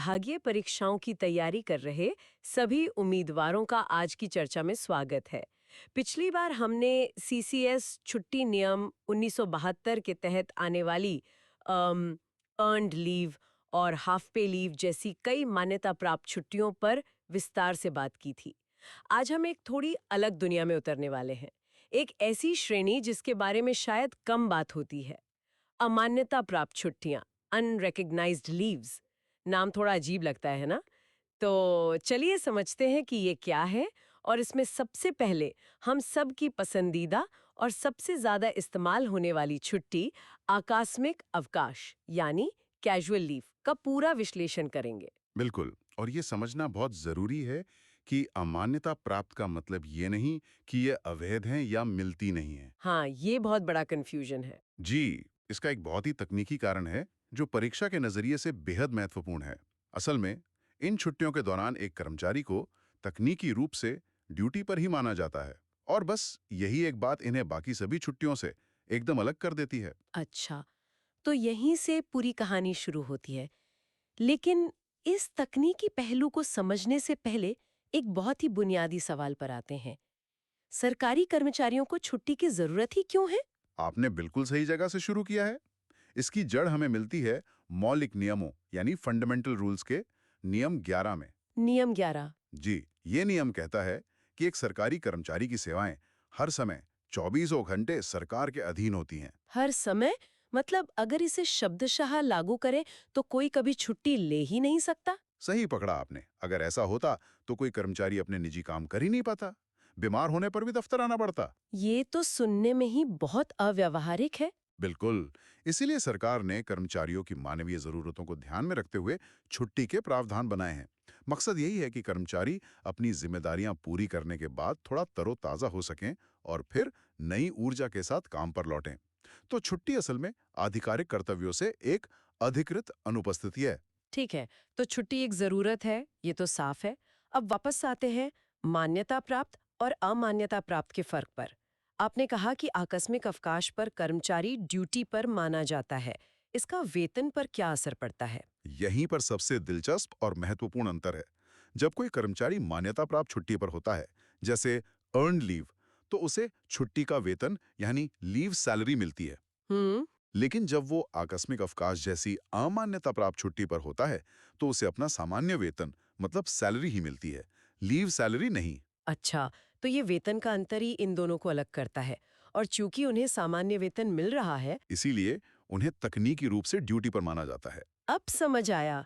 विभागीय परीक्षाओं की तैयारी कर रहे सभी उम्मीदवारों का आज की चर्चा में स्वागत है। पिछली बार हमने सीसीएस छुट्टी नियम 1972 के तहत आने वाली अर्न्ड लीव और हाफ पे लीव जैसी कई मान्यता प्राप्त छुट्टियों पर विस्तार से बात की थी। आज हम एक थोड़ी अलग दुनिया में उतरने वाले हैं, एक ऐसी श्रेणी जिसके बारे में शायद कम बात होती है। अमान्यता प्राप्त छुट्टियां, अनरिकग्नाइज्ड लीव्स। नाम थोड़ा अजीब लगता है ना? तो चलिए समझते हैं कि ये क्या है। और इसमें सबसे पहले हम सब की पसंदीदा और सबसे ज्यादा इस्तेमाल होने वाली छुट्टी आकस्मिक अवकाश यानी कैजुअल लीव का पूरा विश्लेषण करेंगे। बिल्कुल। और ये समझना बहुत जरूरी है कि अमान्यता प्राप्त का मतलब ये नहीं कि ये अवैध हैं या मिलती नहीं है। हाँ, ये बहुत बड़ा कंफ्यूजन है। जी, इसका एक बहुत ही तकनीकी कारण है जो परीक्षा के नजरिए से बेहद महत्वपूर्ण है। असल में इन छुट्टियों के दौरान एक कर्मचारी को तकनीकी रूप से ड्यूटी पर ही माना जाता है और बस यही एक बात इन्हें बाकी सभी छुट्टियों से एकदम अलग कर देती है। अच्छा, तो यहीं से पूरी कहानी शुरू होती है। लेकिन इस तकनीकी पहलू को समझने से पहले एक बहुत ही बुनियादी सवाल पर आते हैं। सरकारी कर्मचारियों को छुट्टी की जरूरत ही क्यों है? आपने बिल्कुल सही जगह से शुरू किया है। इसकी जड़ हमें मिलती है मौलिक नियमों यानी फंडामेंटल रूल्स के नियम 11 में। नियम 11। जी, ये नियम कहता है कि एक सरकारी कर्मचारी की सेवाएं हर समय चौबीसों घंटे सरकार के अधीन होती हैं। हर समय मतलब अगर इसे शब्दशः लागू करें तो कोई कभी छुट्टी ले ही नहीं सकता? सही पकड़ा आपने। अगर ऐसा होता तो कोई कर्मचारी अपने निजी काम कर ही नहीं पाता। बीमार होने पर भी दफ्तर आना पड़ता। ये तो सुनने में ही बहुत अव्यावहारिक है। बिल्कुल। इसीलिए सरकार ने कर्मचारियों की मानवीय जरूरतों को ध्यान में रखते हुए छुट्टी के प्रावधान बनाए हैं। मकसद यही है कि कर्मचारी अपनी जिम्मेदारियां पूरी करने के बाद थोड़ा तरोताजा हो सकें और फिर नई ऊर्जा के साथ काम पर लौटें। तो छुट्टी असल में आधिकारिक कर्तव्यों से एक अधिकृत अनुपस्थिति है। ठीक है, तो छुट्टी एक जरूरत है, ये तो साफ है। अब वापस आते हैं मान्यता प्राप्त और अमान्यता प्राप्त के फर्क पर। आपने कहा कि आकस्मिक अवकाश पर कर्मचारी ड्यूटी पर माना जाता है। इसका वेतन पर क्या असर पड़ता है? यहीं पर सबसे दिलचस्प और महत्वपूर्ण अंतर है। जब कोई कर्मचारी मान्यता प्राप्त छुट्टी पर होता है, जैसे अर्न्ड लीव, तो उसे छुट्टी का वेतन यानी लीव सैलरी मिलती है। हम्म। लेकिन जब वो आकस्मिक अवकाश जैसी अमान्यता प्राप्त छुट्टी पर होता है, तो उसे अपना सामान्य वेतन मतलब सैलरी ही मिलती है, लीव सैलरी नहीं। अच्छा, तो ये वेतन का अंतर ही इन दोनों को अलग करता है। और चूंकि उन्हें सामान्य वेतन मिल रहा है, इसीलिए उन्हें तकनीकी रूप से ड्यूटी पर माना जाता है। अब समझ आया।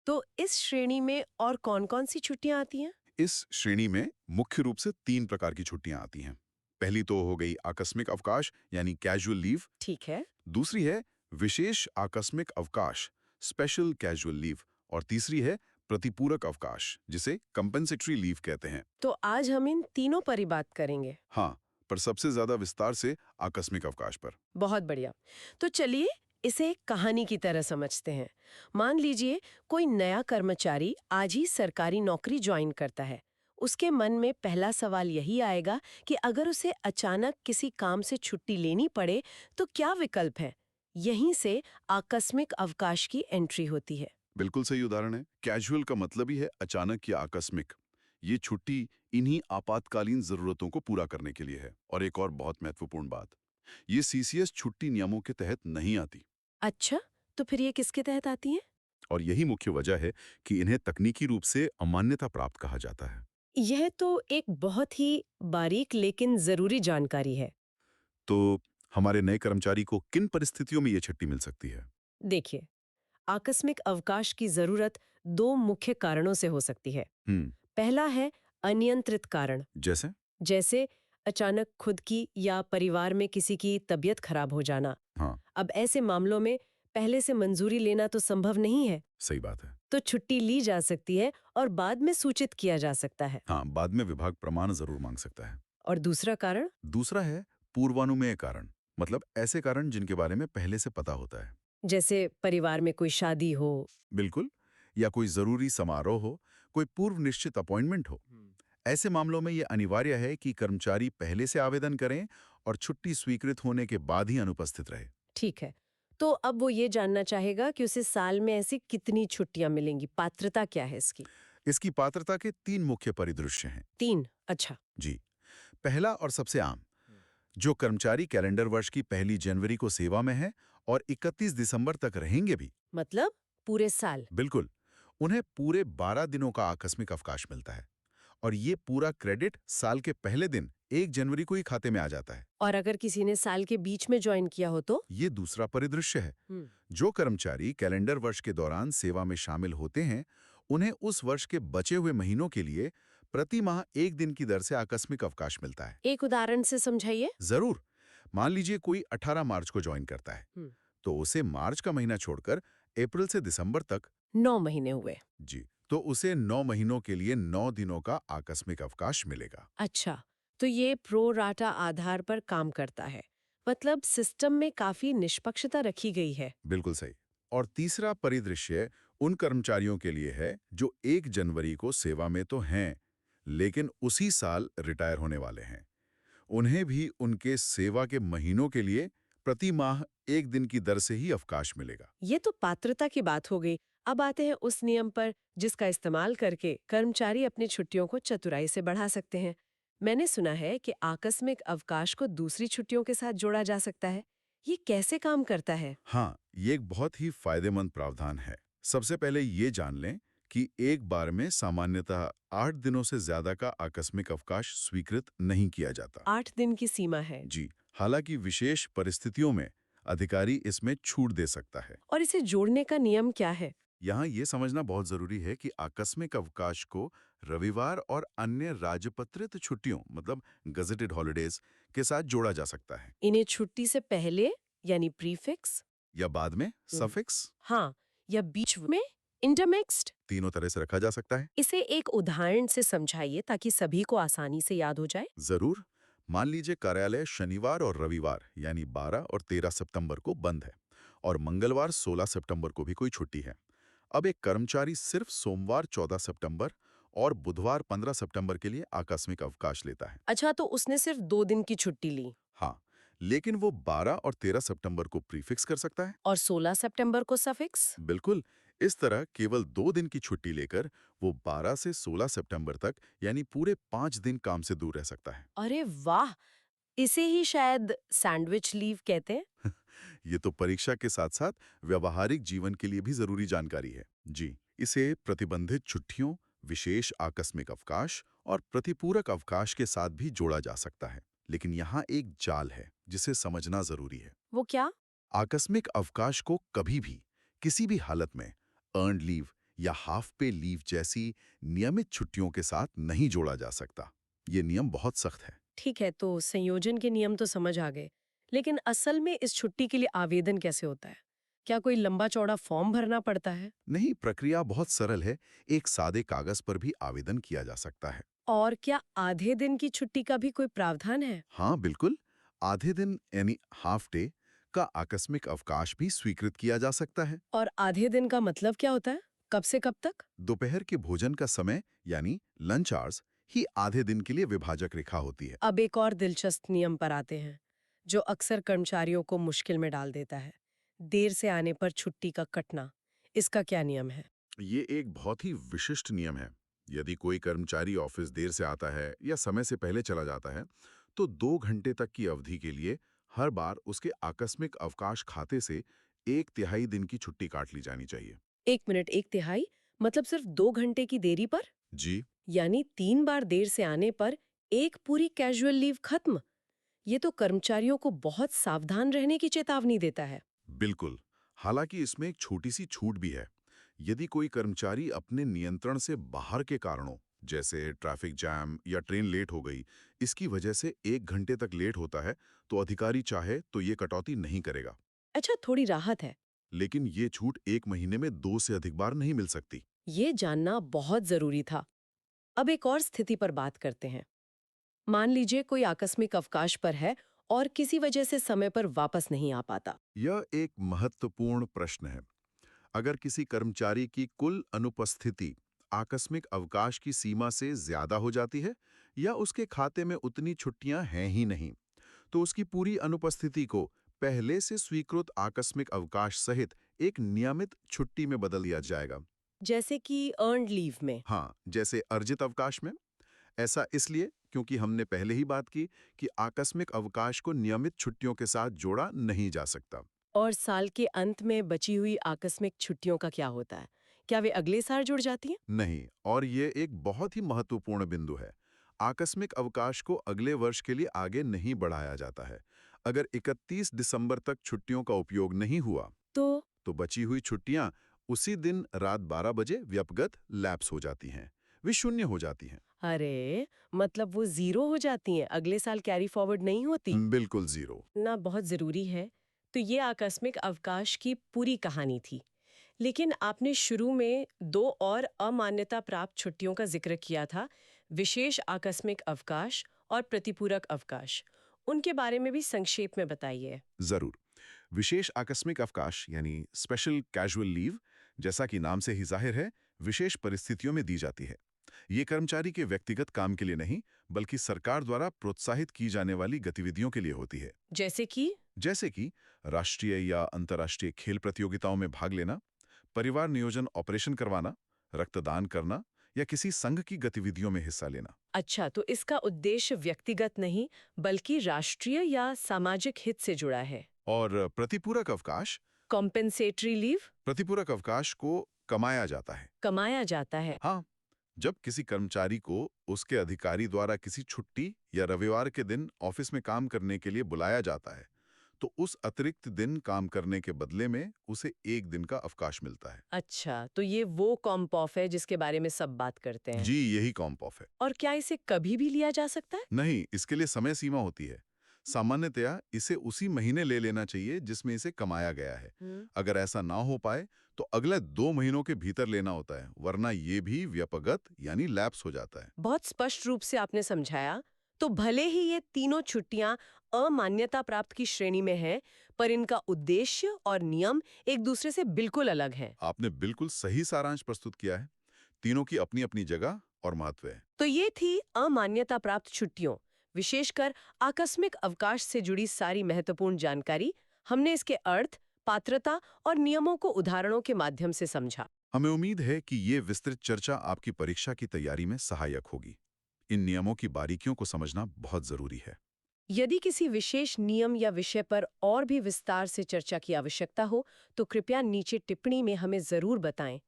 तो इस श्रेणी में और कौन-कौन सी छुट्टियां आती हैं? इस श्रेणी में मुख्य रूप से 3 प्रकार की छुट्टियां आती हैं। पहली तो हो गई आकस्मिक अवकाश यानी कैजुअल लीव। ठीक है। दूसरी है विशेष आकस्मिक अवकाश स्पेशल कैजुअल लीव। और तीसरी है प्रतिपूरक अवकाश जिसे कंपेंसेटरी लीव कहते हैं। तो आज हम इन तीनों पर ही बात करेंगे। हाँ, पर सबसे ज्यादा विस्तार से आकस्मिक अवकाश पर। बहुत बढ़िया। तो चलिए इसे एक कहानी की तरह समझते हैं। मान लीजिए कोई नया कर्मचारी आज ही सरकारी नौकरी ज्वाइन करता है। उसके मन में पहला सवाल यही आएगा कि अगर उसे अचानक किसी काम से छुट्टी लेनी पड़े तो क्या विकल्प है? यहीं से आकस्मिक अवकाश की एंट्री होती है। बिल्कुल सही उदाहरण है। कैजुअल का मतलब ही है अचानक या आकस्मिक। ये छुट्टी इन्हीं आपातकालीन जरूरतों को पूरा करने के लिए है। और एक और बहुत महत्वपूर्ण बात, ये सीसीएस छुट्टी नियमों के तहत नहीं आती। अच्छा, तो फिर ये किसके तहत आती है? और यही मुख्य वजह है कि इन्हें तकनीकी रूप से अमान्यता प्राप्त कहा जाता है। यह तो एक बहुत ही बारीक लेकिन जरूरी जानकारी है। तो हमारे नए कर्मचारी को किन परिस्थितियों में ये छुट्टी मिल सकती है? देखिए, आकस्मिक अवकाश की जरूरत दो मुख्य कारणों से हो सकती है। हम्म। पहला है अनियंत्रित कारण, जैसे? जैसे अचानक खुद की या परिवार में किसी की तबीयत खराब हो जाना। हाँ, अब ऐसे मामलों में पहले से मंजूरी लेना तो संभव नहीं है, सही बात है। तो छुट्टी ली जा सकती है और बाद में सूचित किया जा सकता है। हाँ, बाद में विभाग प्रमाण जरूर मांग सकता है। और दूसरा कारण? दूसरा है पूर्वानुमेय कारण, मतलब ऐसे कारण जिनके बारे में पहले से पता होता है। जैसे परिवार में कोई शादी हो। बिल्कुल। या कोई जरूरी समारोह हो, कोई पूर्व निश्चित अपॉइंटमेंट हो। ऐसे मामलों में यह अनिवार्य है कि कर्मचारी पहले से आवेदन करें और छुट्टी स्वीकृत होने के बाद ही अनुपस्थित रहे। ठीक है, तो अब वो ये जानना चाहेगा कि उसे साल में ऐसी कितनी छुट्टियां मिलेंगी, पात्रता क्या है इसकी? इसकी पात्रता के 3 मुख्य परिदृश्य हैं। 3? अच्छा। जी। पहला और सबसे आम, जो कर्मचारी कैलेंडर वर्ष की पहली जनवरी को सेवा में है और 31 दिसंबर तक रहेंगे भी। मतलब पूरे साल? बिल्कुल। उन्हें पूरे 12 दिनों का आकस्मिक अवकाश मिलता है और ये पूरा क्रेडिट साल के पहले दिन 1 जनवरी को ही खाते में आ जाता है। और अगर किसी ने साल के बीच में ज्वाइन किया हो तो? ये दूसरा परिदृश्य है। हम्म। जो कर्मचारी कैलेंडर वर्ष के दौरान सेवा में शामिल होते हैं, उन्हें उस वर्ष के बचे हुए महीनों के लिए प्रति माह 1 दिन की दर से आकस्मिक अवकाश मिलता है। एक उदाहरण से समझाइए। जरूर। मान लीजिए कोई 18 मार्च को ज्वाइन करता है, हम्म। तो उसे मार्च का महीना छोड़कर अप्रैल से दिसंबर तक 9 महीने हुए। जी, तो उसे 9 महीनों के लिए 9 दिनों का आकस्मिक अवकाश मिलेगा। अच्छा, तो ये प्रो राटा आधार पर काम करता है। मतलब सिस्टम में काफी निष्पक्षता रखी गई है। बिल्कुल सही। और तीसरा परिदृश्य उन कर्मचारियों के लिए है जो 1 जनवरी को सेवा में तो हैं, लेकिन उसी साल रिटायर होने वाले हैं। उन्हें भी उनके सेवा के महीनों के लिए प्रति माह 1 दिन की दर से ही अवकाश मिलेगा। ये तो पात्रता की बात हो गई। अब आते हैं उस नियम पर जिसका इस्तेमाल करके कर्मचारी अपनी छुट्टियों को चतुराई से बढ़ा सकते हैं। मैंने सुना है कि आकस्मिक अवकाश को दूसरी छुट्टियों के साथ जोड़ा जा सकता है। ये कैसे काम करता है? हाँ, ये एक बहुत ही फायदेमंद प्रावधान है। सबसे पहले ये जान लें कि एक बार में सामान्यतः 8 दिनों से ज्यादा का आकस्मिक अवकाश स्वीकृत नहीं किया जाता। 8 दिन की सीमा है। जी, हालांकि विशेष परिस्थितियों में अधिकारी इसमें छूट दे सकता है। और इसे जोड़ने का नियम क्या है? यहाँ ये समझना बहुत जरूरी है कि आकस्मिक अवकाश को रविवार और अन्य राजपत्रित छुट्टियों मतलब गजेटेड हॉलिडेज के साथ जोड़ा जा सकता है, इन्हें छुट्टी से पहले यानी प्रीफिक्स? या बाद में सफिक्स, हाँ, या बीच में इंटरमिक्स्ड? तीनों तरह से रखा जा सकता है। इसे एक उदाहरण से समझाइए ताकि सभी को आसानी से याद हो जाए। जरूर। मान लीजिए कार्यालय शनिवार और रविवार यानी 12 और 13 सितंबर को बंद है और मंगलवार 16 सितंबर को भी कोई छुट्टी है। अब एक कर्मचारी सिर्फ सोमवार 14 सितंबर और बुधवार 15 सितंबर के लिए आकस्मिक अवकाश लेता है। अच्छा, तो उसने सिर्फ 2 दिन की छुट्टी ली हाँ, लेकिन वो 12 और 13 सितंबर को प्रीफिक्स कर सकता है। और 16 सितंबर को सफिक्स? बिल्कुल। इस तरह केवल 2 दिन की छुट्टी लेकर वो 12 से 16 सितंबर तक यानी पूरे 5 दिन काम से दूर रह सकता है। अरे वाह! इसे ही शायद सैंडविच लीव कहते हैं। ये तो परीक्षा के साथ साथ व्यवहारिक जीवन के लिए भी जरूरी जानकारी है। जी, इसे प्रतिबंधित छुट्टियों, विशेष आकस्मिक अवकाश और प्रतिपूरक अवकाश के साथ भी जोड़ा जा सकता है। लेकिन यहाँ एक जाल है जिसे समझना जरूरी है। वो क्या? आकस्मिक अवकाश को कभी भी किसी भी हालत में अर्न्ड लीव या हाफ पे लीव जैसी नियमित छुट्टियों के साथ नहीं जोड़ा जा सकता। ये नियम बहुत सख्त है। ठीक है, तो संयोजन के नियम तो समझ आ गए। लेकिन असल में इस छुट्टी के लिए आवेदन कैसे होता है? क्या कोई लंबा चौड़ा फॉर्म भरना पड़ता है? नहीं, प्रक्रिया बहुत सरल है। एक सादे कागज पर भी आवेदन किया जा सकता है। और क्या आधे दिन की छुट्टी का भी कोई प्रावधान है? हाँ बिल्कुल। आधे दिन यानी हाफ डे का आकस्मिक अवकाश भी स्वीकृत किया जा सकता है। और आधे दिन का मतलब क्या होता है? कब से कब तक? दोपहर के भोजन का समय यानी लंच आवर्स ही आधे दिन के लिए विभाजक रेखा होती है। अब एक और दिलचस्प नियम पर आते हैं, जो अक्सर कर्मचारियों को मुश्किल में डाल देता है। देर से आने पर छुट्टी का कटना। इसका क्या नियम है? ये एक बहुत ही विशिष्ट नियम है। यदि कोई कर्मचारी ऑफिस देर से आता है या समय से पहले चला जाता है, तो 2 घंटे तक की अवधि के लिए हर बार उसके आकस्मिक अवकाश खाते से 1/3 दिन की छुट्टी काट ली जानी चाहिए। 1 मिनट, 1/3? मतलब सिर्फ 2 घंटे की देरी पर? जी यानी 3 बार देर से आने पर एक पूरी कैजुअल लीव खत्म। ये तो कर्मचारियों को बहुत सावधान रहने की चेतावनी देता है। बिल्कुल। हालांकि इसमें एक छोटी सी छूट भी है। यदि कोई कर्मचारी अपने नियंत्रण से बाहर के कारणों जैसे ट्रैफिक जैम या ट्रेन लेट हो गई, इसकी वजह से 1 घंटे तक लेट होता है, तो अधिकारी चाहे तो ये कटौती नहीं करेगा। अच्छा, थोड़ी राहत है। लेकिन ये छूट 1 महीने में 2 से अधिक बार नहीं मिल सकती। ये जानना बहुत जरूरी था। अब एक और स्थिति पर बात करते हैं। मान लीजिए कोई आकस्मिक अवकाश पर है और किसी वजह से समय पर वापस नहीं आ पाता। यह एक महत्वपूर्ण प्रश्न है। अगर किसी कर्मचारी की कुल अनुपस्थिति आकस्मिक अवकाश की सीमा से ज्यादा हो जाती है या उसके खाते में उतनी छुट्टियां हैं ही नहीं, तो उसकी पूरी अनुपस्थिति को पहले से स्वीकृत आकस्मिक अवकाश सहित एक नियमित छुट्टी में बदल दिया जाएगा। जैसे कि अर्न्ड लीव में। हाँ, जैसे अर्जित अवकाश में। ऐसा इसलिए क्योंकि हमने पहले ही बात की कि आकस्मिक अवकाश को नियमित छुट्टियों के साथ जोड़ा नहीं जा सकता। और साल के अंत में बची हुई आकस्मिक छुट्टियों का क्या होता है? क्या वे अगले साल जुड़ जाती हैं? नहीं, और ये एक बहुत ही महत्वपूर्ण बिंदु है। आकस्मिक अवकाश को अगले वर्ष के लिए आगे नहीं बढ़ाया जाता है। अगर 31 दिसंबर तक छुट्टियों का उपयोग नहीं हुआ, तो तो बची हुई छुट्टियां उसी दिन रात 12 बजे व्यपगत लैप्स हो जाती हैं। वे शून्य हो जाती हैं। अरे, मतलब वो ज़ीरो हो जाती हैं, अगले साल कैरी फॉरवर्ड नहीं होती? बिल्कुल ज़ीरो। ना बहुत ज़रूरी है। तो ये आकस्मिक अवकाश की पूरी कहानी थी। लेकिन आपने शुरू में 2 और अमान्यता प्राप्त छुट्टियों का ज़िक्र किया था, विशेष आकस्मिक अवकाश और प्रतिपूरक अवकाश। उनके बारे में भी संक्षेप में बताइए। जरूर। विशेष आकस्मिक अवकाश यानी स्पेशल कैजुअल लीव, जैसा कि नाम से ही जाहिर है, विशेष परिस्थितियों में दी जाती है। ये कर्मचारी के व्यक्तिगत काम के लिए नहीं, बल्कि सरकार द्वारा प्रोत्साहित की जाने वाली गतिविधियों के लिए होती है। जैसे कि राष्ट्रीय या अंतर्राष्ट्रीय खेल प्रतियोगिताओं में भाग लेना, परिवार नियोजन ऑपरेशन करवाना, रक्तदान करना या किसी संघ की गतिविधियों में हिस्सा लेना। अच्छा, तो इसका उद्देश्य व्यक्तिगत नहीं, बल्कि राष्ट्रीय या सामाजिक हित से जुड़ा है। और प्रतिपूरक अवकाश, कॉम्पेंसेटरी लीव प्रतिपूरक अवकाश को कमाया जाता है। कमाया जाता है। हाँ, जब किसी कर्मचारी को उसके अधिकारी द्वारा किसी छुट्टी या रविवार के दिन ऑफिस में काम करने के लिए बुलाया जाता है, तो उस अतिरिक्त दिन काम करने के बदले में उसे एक दिन का अवकाश मिलता है। अच्छा, तो ये वो कॉम्प ऑफ है जिसके बारे में सब बात करते हैं। जी, यही कॉम्प ऑफ है। और क्या इसे कभी भी लिया जा सकता है? नहीं, इसके लिए समय सीमा होती है। सामान्यतया इसे उसी महीने ले लेना चाहिए जिसमें इसे कमाया गया है। अगर ऐसा ना हो पाए, तो अगले 2 महीनों के भीतर लेना होता है, वरना ये भी व्यपगत यानी लैप्स हो जाता है। बहुत स्पष्ट रूप से आपने समझाया। तो भले ही ये तीनों छुट्टियां अमान्यता प्राप्त की श्रेणी में हैं, पर इनका उद्देश्य और नियम एक दूसरे से बिल्कुल अलग हैं। आपने बिल्कुल सही सारांश प्रस्तुत किया है। तीनों की अपनी-अपनी जगह और महत्व है। तो ये थी अमान्यता प्राप्त छुट्टियों, विशेषकर आकस्मिक अवकाश से जुड़ी सारी महत्वपूर्ण जानकारी। हमने इसके अर्थ, पात्रता और नियमों को उदाहरणों के माध्यम से समझा। हमें उम्मीद है कि ये विस्तृत चर्चा आपकी परीक्षा की तैयारी में सहायक होगी। इन नियमों की बारीकियों को समझना बहुत जरूरी है। यदि किसी विशेष नियम या विषय पर और भी विस्तार से चर्चा की आवश्यकता हो, तो कृपया नीचे टिप्पणी में हमें जरूर बताएं।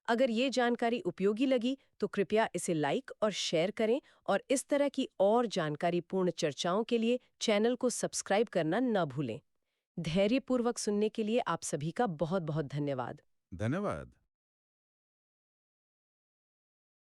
अगर ये जानकारी उपयोगी लगी, तो कृपया इसे लाइक और शेयर करें और इस तरह की और जानकारीपूर्ण चर्चाओं के लिए चैनल को सब्सक्राइब करना न भूलें। धैर्यपूर्वक सुनने के लिए आप सभी का बहुत बहुत धन्यवाद। धन्यवाद।